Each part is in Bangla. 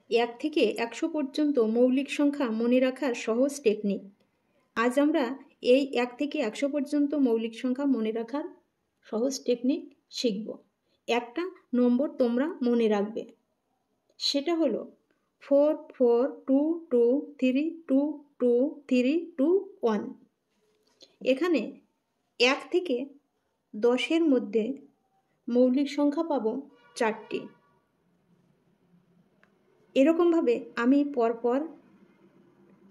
1 থেকে 100 পর্যন্ত মৌলিক সংখ্যা মনে রাখার সহজ টেকনিক। আজ আমরা এই 1 থেকে 100 পর্যন্ত মৌলিক সংখ্যা মনে রাখার সহজ টেকনিক শিখব। একটা নম্বর তোমরা মনে রাখবে, সেটা হলো 4 4 2 2 3 2 2 3 2 1। এখানে 1 থেকে 10-এর মধ্যে মৌলিক সংখ্যা পাবো 4টি। এরকমভাবে আমি পরপর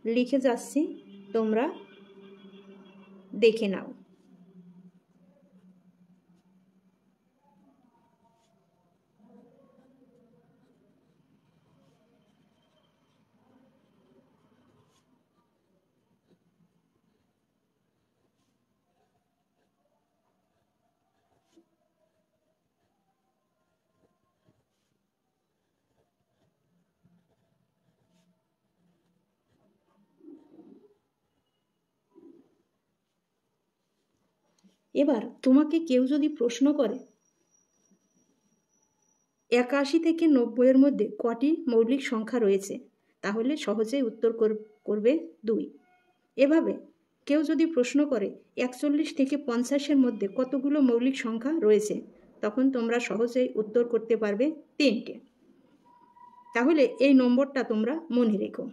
লিখে যাচ্ছি, তোমরা দেখে নাও। এবার তোমাকে কেউ যদি প্রশ্ন করে 81 থেকে 90-এর মধ্যে কটি মৌলিক সংখ্যা রয়েছে, তাহলে সহজেই উত্তর করবে 2। এভাবে কেউ যদি প্রশ্ন করে 41 থেকে 50-এর মধ্যে কতগুলো মৌলিক সংখ্যা রয়েছে, তখন তোমরা সহজেই উত্তর করতে পারবে 3টে। তাহলে এই নম্বরটা তোমরা মনে রেখো।